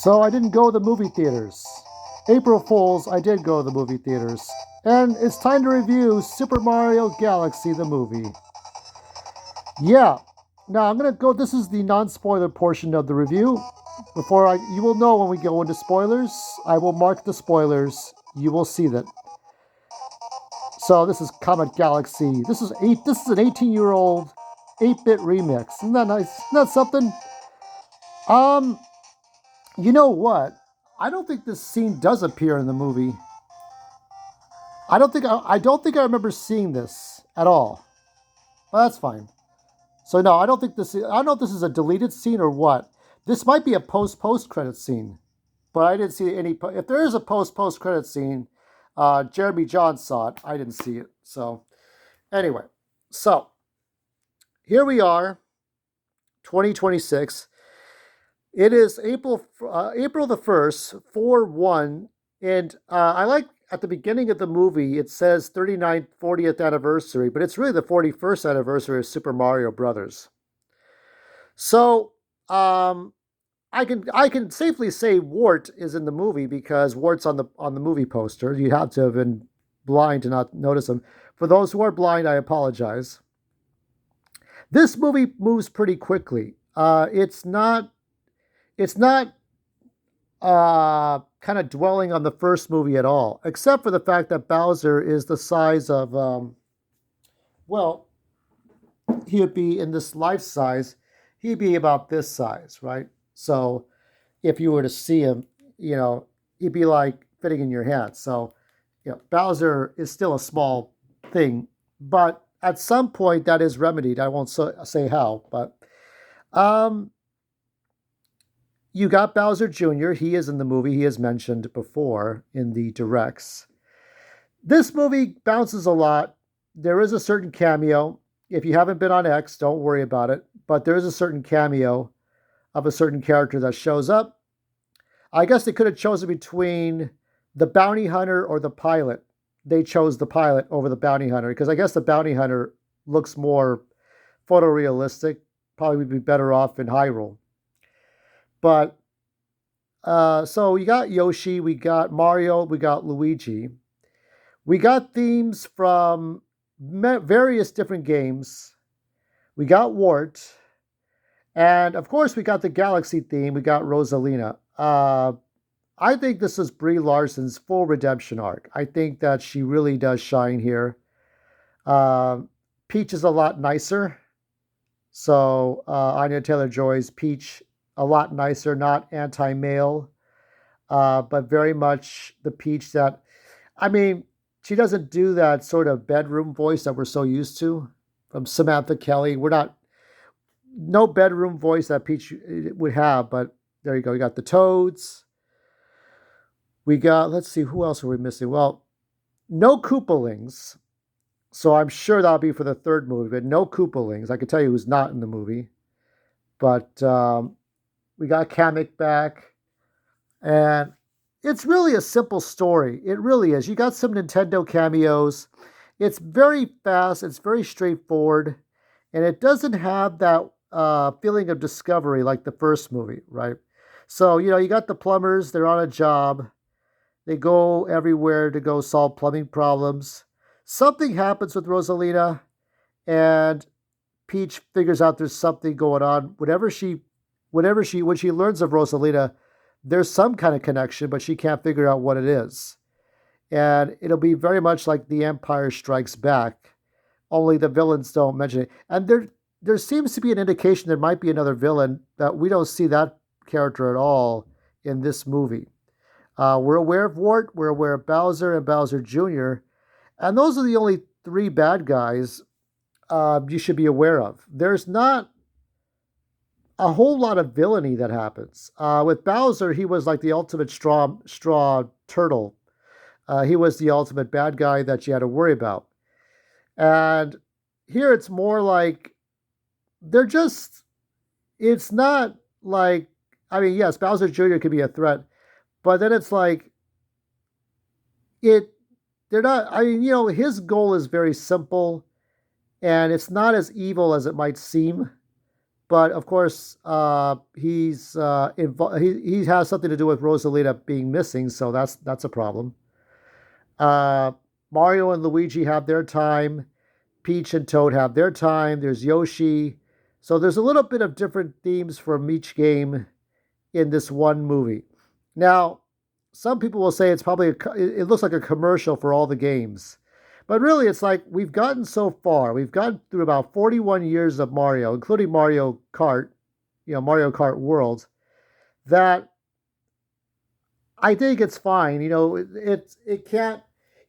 So I didn't go to the movie theaters. April Fools, I did go to the movie theaters. And it's time to review Super Mario Galaxy, the movie. Yeah. Now I'm gonna go. This is the non-spoiler portion of the review. You will know when we go into spoilers. I will mark the spoilers. You will see that. So this is Comet Galaxy. This is an 18-year-old 8-bit remix. Isn't that nice? Isn't that something? Um, you know what? I don't think this scene does appear in the movie. I don't think I remember seeing this at all. But that's fine. So no, I don't know if this is a deleted scene or what. This might be a post credit scene, but I didn't see any. If there is a post credit scene, Jeremy John saw it. I didn't see it. So anyway, so here we are, 2026. It is April the 1st, 4/1, and I like at the beginning of the movie it says 39th, 40th anniversary, but it's really the 41st anniversary of Super Mario Brothers. So um, I can safely say Wart is in the movie because Wart's on the movie poster. You have to have been blind to not notice him. For those who are blind, I apologize. This movie moves pretty quickly. It's not kind of dwelling on the first movie at all, except for the fact that Bowser is the size of, well, he would be in this life size, he'd be about this size, right? So if you were to see him, he'd be like fitting in your hand. So, Bowser is still a small thing, but at some point that is remedied. I won't say how, but um, you got Bowser Jr. He is in the movie. He is mentioned before in the directs. This movie bounces a lot. There is a certain cameo. If you haven't been on X, don't worry about it. But there is a certain cameo of a certain character that shows up. I guess they could have chosen between the bounty hunter or the pilot. They chose the pilot over the bounty hunter because I guess the bounty hunter looks more photorealistic. Probably would be better off in Hyrule. But so we got Yoshi, we got Mario, we got Luigi. We got themes from various different games. We got Wart. And of course, we got the Galaxy theme. We got Rosalina. I think this is Brie Larson's full redemption arc. I think that she really does shine here. Uh, Peach is a lot nicer. So Anya Taylor Joy's Peach, a lot nicer, not anti male, but very much the Peach that, I mean, she doesn't do that sort of bedroom voice that we're so used to from Samantha Kelly. We're not, no bedroom voice that Peach would have, but there you go. We got the Toads. We got, let's see, who else are we missing? Well, no Koopalings. So I'm sure that'll be for the third movie, but no Koopalings. I can tell you who's not in the movie. But we got Kamek back. And it's really a simple story. It really is. You got some Nintendo cameos. It's very fast, it's very straightforward, and it doesn't have that feeling of discovery like the first movie, right? So, you got the plumbers, they're on a job. They go everywhere to go solve plumbing problems. Something happens with Rosalina, and Peach figures out there's something going on. When she learns of Rosalina, there's some kind of connection, but she can't figure out what it is. And it'll be very much like The Empire Strikes Back, only the villains don't mention it. And there seems to be an indication there might be another villain that we don't see that character at all in this movie. We're aware of Wart, we're aware of Bowser and Bowser Jr., and those are the only three bad guys you should be aware of. There's not a whole lot of villainy that happens. With Bowser, he was like the ultimate straw turtle. He was the ultimate bad guy that you had to worry about. And here it's more like they're just, it's not like, I mean, yes, Bowser Jr. could be a threat, but then it's like, it, they're not, I mean, his goal is very simple and it's not as evil as it might seem. But of course, he has something to do with Rosalina being missing, so that's a problem. Uh, Mario and Luigi have their time. Peach and Toad have their time. There's Yoshi. So there's a little bit of different themes from each game in this one movie. Now, some people will say it's probably it looks like a commercial for all the games. But really, it's like we've gotten so far. We've gotten through about 41 years of Mario, including Mario Kart, Mario Kart World, that I think it's fine. It can't,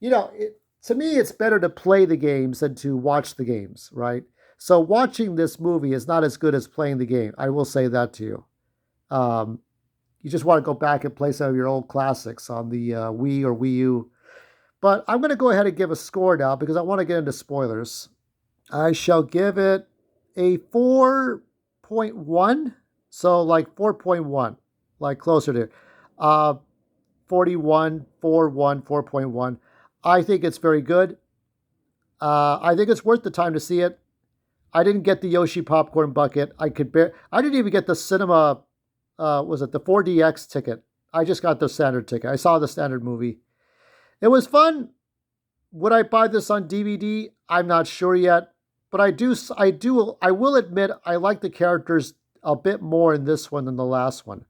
to me, it's better to play the games than to watch the games, right? So watching this movie is not as good as playing the game. I will say that to you. Um, you just want to go back and play some of your old classics on the Wii or Wii U. But I'm going to go ahead and give a score now because I want to get into spoilers. I shall give it a 4.1. So like 4.1, like closer to 41, 4.1, 4.1. I think it's very good. I think it's worth the time to see it. I didn't get the Yoshi popcorn bucket. I didn't even get the cinema. Was it the 4DX ticket? I just got the standard ticket. I saw the standard movie. It was fun. Would I buy this on DVD? I'm not sure yet, but I will admit I like the characters a bit more in this one than the last one.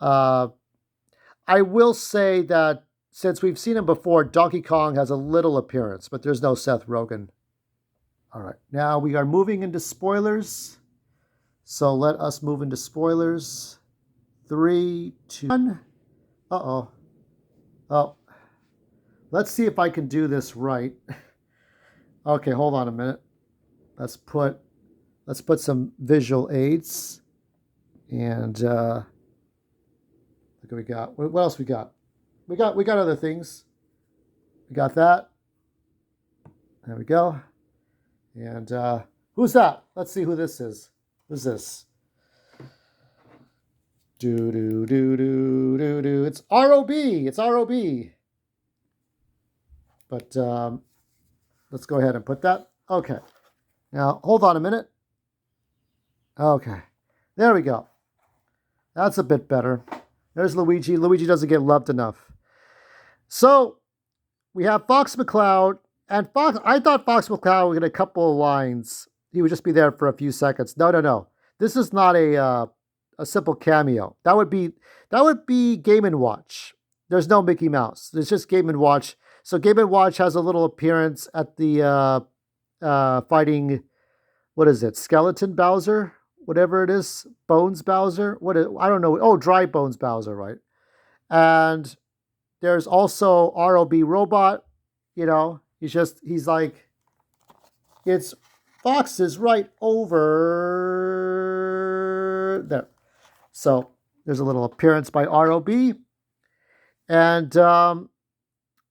Uh, I will say that since we've seen him before, Donkey Kong has a little appearance, but there's no Seth Rogen. All right, now we are moving into spoilers. So let us move into spoilers. 3, 2, 1. Uh-oh. Oh. Let's see if I can do this right. Okay, hold on a minute. Let's put some visual aids. And look what we got. What else we got? We got other things. We got that. There we go. And who's that? Let's see who this is. Who's this? Do do do do do do. It's ROB. It's ROB. But let's go ahead and put that. Okay. Now hold on a minute. Okay. There we go. That's a bit better. There's Luigi. Luigi doesn't get loved enough. So we have Fox McCloud. And Fox, I thought Fox McCloud would get a couple of lines. He would just be there for a few seconds. No, no, no. This is not a simple cameo. That would be Game and Watch. There's no Mickey Mouse. There's just Game and Watch. So Game and Watch has a little appearance at the fighting. What is it? Skeleton Bowser, whatever it is. Bones Bowser. I don't know. Oh, Dry Bones Bowser, right? And there's also ROB Robot. He's like, it's Fox is right over there. So there's a little appearance by ROB. And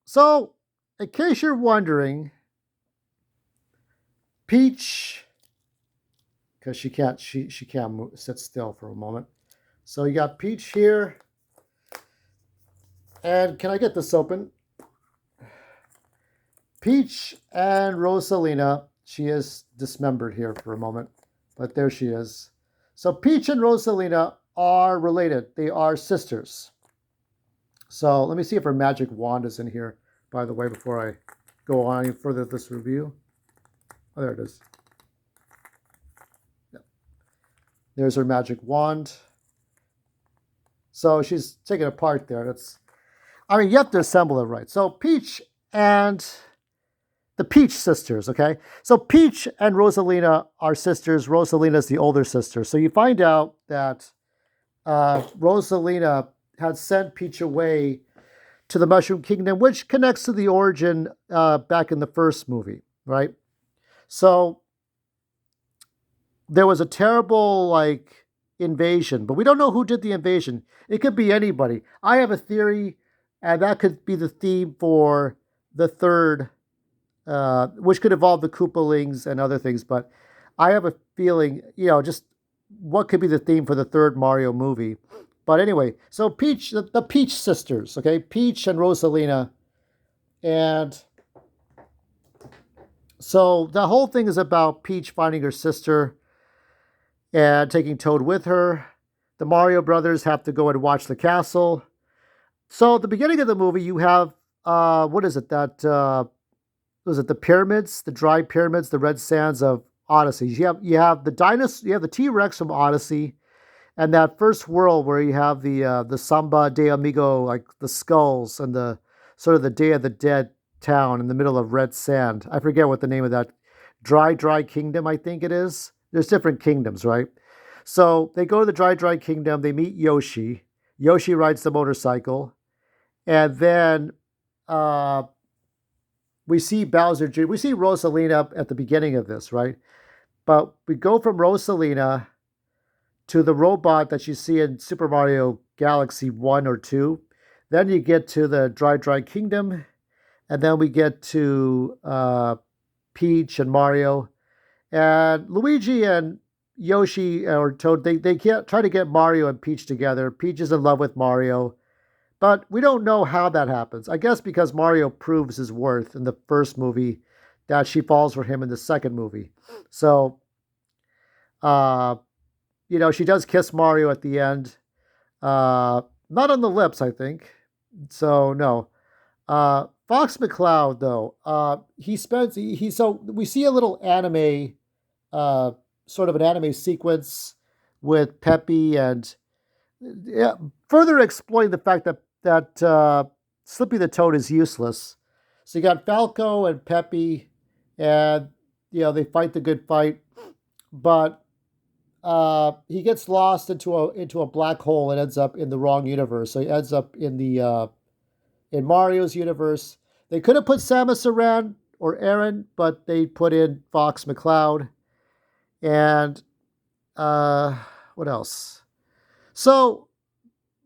so, in case you're wondering, Peach, because she can't sit still for a moment. So you got Peach here. And can I get this open? Peach and Rosalina, she is dismembered here for a moment, but there she is. So Peach and Rosalina are related. They are sisters. So let me see if her magic wand is in here, by the way, before I go on any further with this review. Oh, there it is. Yeah. There's her magic wand. So she's taken apart there. You have to assemble it right. So Peach and the Peach sisters, okay? So Peach and Rosalina are sisters. Rosalina's the older sister. So you find out that Rosalina had sent Peach away to the Mushroom Kingdom, which connects to the origin back in the first movie, right? So there was a terrible, invasion, but we don't know who did the invasion. It could be anybody. I have a theory, and that could be the theme for the third, which could involve the Koopalings and other things, but I have a feeling, just what could be the theme for the third Mario movie. But anyway, so Peach, the Peach sisters, okay? Peach and Rosalina. And so the whole thing is about Peach finding her sister. and taking Toad with her. The Mario brothers have to go and watch the castle. So at the beginning of the movie, you have what is it that was it the pyramids, the dry pyramids, the red sands of Odyssey. You have the dinosaur, you have the T Rex from Odyssey, and that first world where you have the Samba de Amigo, like the skulls and the sort of the Day of the Dead town in the middle of red sand. I forget what the name of that dry kingdom, I think it is. There's different kingdoms, right? So they go to the dry kingdom. They meet Yoshi. Yoshi rides the motorcycle, and then uh, we see Bowser Jr. We see Rosalina at the beginning of this, right? But we go from Rosalina to the robot that you see in Super Mario Galaxy 1 or 2. Then you get to the Dry Kingdom, and then we get to Peach and Mario. And Luigi and Yoshi or Toad, they can't try to get Mario and Peach together. Peach is in love with Mario, but we don't know how that happens. I guess because Mario proves his worth in the first movie that she falls for him in the second movie. So, uh, she does kiss Mario at the end. Not on the lips, I think. So, no. Fox McCloud, though, so we see a little anime, uh, sort of an anime sequence with Peppy and yeah, further exploiting the fact that Slippy the Toad is useless. So you got Falco and Peppy, and they fight the good fight, but he gets lost into a black hole and ends up in the wrong universe. So he ends up in Mario's universe. They could have put Samus Aran or Aaron, but they put in Fox McCloud. And what else? So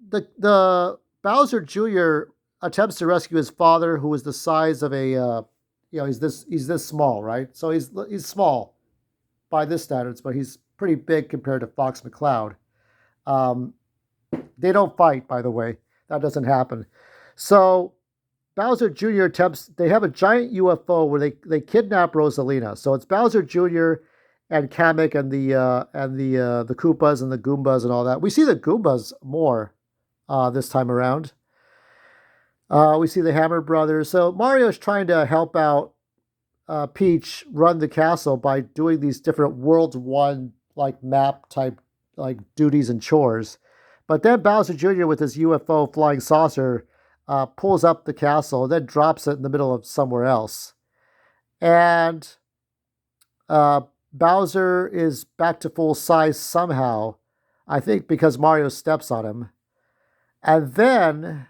the Bowser Jr. attempts to rescue his father, who is the size of he's this small, right? So he's small by this standards, but he's pretty big compared to Fox McCloud. Um, they don't fight, by the way. That doesn't happen. So Bowser Jr. attempts. They have a giant UFO where they kidnap Rosalina. So it's Bowser Jr. and Kamek and the Koopas and the Goombas and all that. We see the Goombas more this time around. We see the Hammer Brothers. So Mario's trying to help out Peach run the castle by doing these different World 1 like map type like duties and chores. But then Bowser Jr. with his UFO flying saucer pulls up the castle and then drops it in the middle of somewhere else. And Bowser is back to full size somehow, I think because Mario steps on him. And then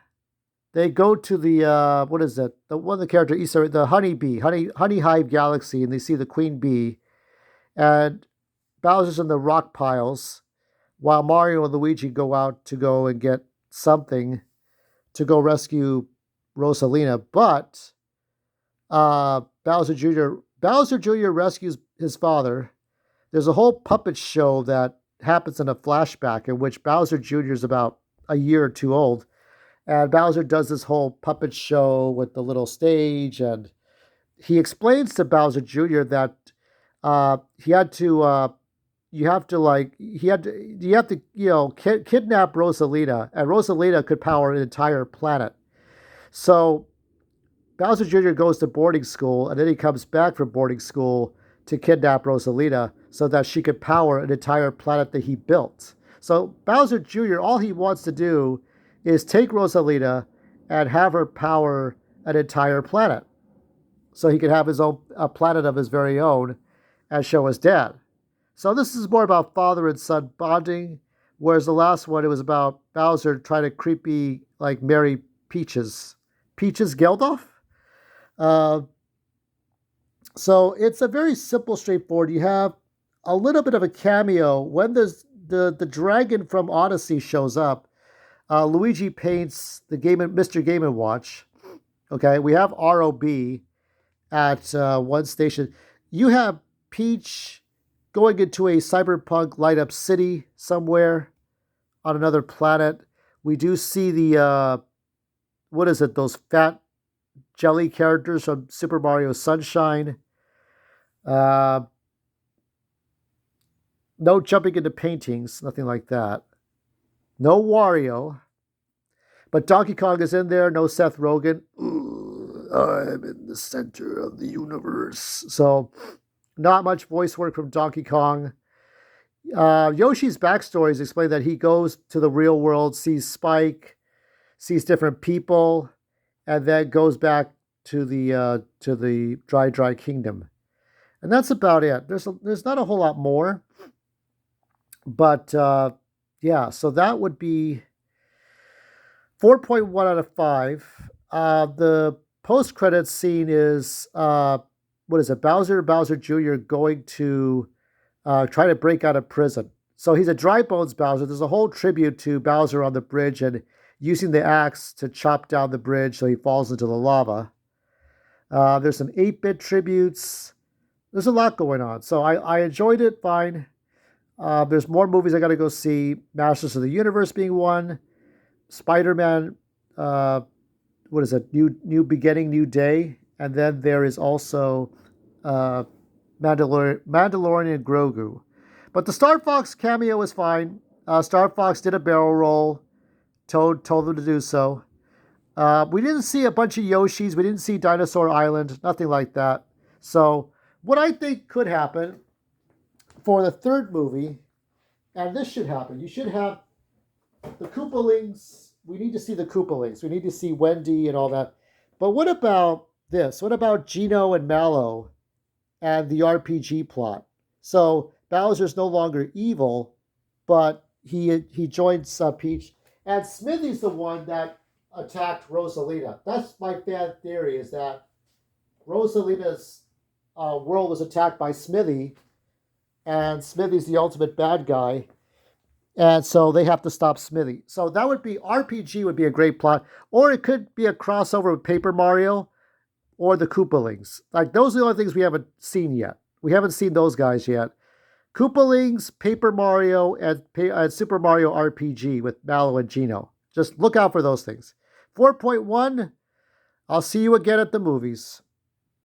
they go to the what is it? The one of the characters, the honey hive galaxy, and they see the queen bee, and Bowser's in the rock piles, while Mario and Luigi go out to go and get something to go rescue Rosalina. But Bowser Jr. rescues his father. There's a whole puppet show that happens in a flashback in which Bowser Jr. is about a year or two old. And Bowser does this whole puppet show with the little stage. And he explains to Bowser Jr. that he had to, you have to, kidnap Rosalina. And Rosalina could power an entire planet. So Bowser Jr. goes to boarding school, and then he comes back from boarding school to kidnap Rosalina so that she could power an entire planet that he built. So Bowser Jr., all he wants to do is take Rosalina and have her power an entire planet so he could have his own a planet of his very own and show his dad. So this is more about father and son bonding, whereas the last one, it was about Bowser trying to creepy, like, marry Peaches Geldof. Uh, so it's a very simple, straightforward. You have a little bit of a cameo when the dragon from Odyssey shows up. Luigi paints the Mr. Game and Watch. Okay, we have ROB at one station. You have Peach going into a cyberpunk light up city somewhere on another planet. We do see the what is it? Those fat jelly characters from Super Mario Sunshine. Uh, No jumping into paintings, nothing like that. No Wario, but Donkey Kong is in there. No Seth Rogen. Ooh, I'm in the center of the universe. So, not much voice work from Donkey Kong. Yoshi's backstory is explained that he goes to the real world, sees Spike, sees different people, and then goes back to the Dry Kingdom, and that's about it. There's not a whole lot more, but yeah. So that would be 4.1 out of 5. The post credits scene is what is it? Bowser Jr. going to try to break out of prison. So he's a dry bones Bowser. There's a whole tribute to Bowser on the bridge and using the axe to chop down the bridge so he falls into the lava. There's some 8-bit tributes. There's a lot going on. So I enjoyed it fine. There's more movies I got to go see. Masters of the Universe being one. Spider-Man, what is it? New Beginning, New Day. And then there is also Mandalorian Grogu. But the Star Fox cameo was fine. Star Fox did a barrel roll. Toad told them to do so. We didn't see a bunch of Yoshis. We didn't see Dinosaur Island. Nothing like that. So what I think could happen for the third movie, and this should happen, you should have the Koopalings. We need to see the Koopalings. We need to see Wendy and all that. But what about this? What about Gino and Mallow and the RPG plot? So Bowser's no longer evil, but he joins Peach. And Smithy's the one that attacked Rosalina. That's my fan theory, is that Rosalina's world was attacked by Smithy, and Smithy's the ultimate bad guy. And so they have to stop Smithy. So that would be, RPG would be a great plot. Or it could be a crossover with Paper Mario or the Koopalings. Like, those are the only things we haven't seen yet. We haven't seen those guys yet. Koopalings, Paper Mario, and Super Mario RPG with Mallow and Gino. Just look out for those things. 4.1, I'll see you again at the movies.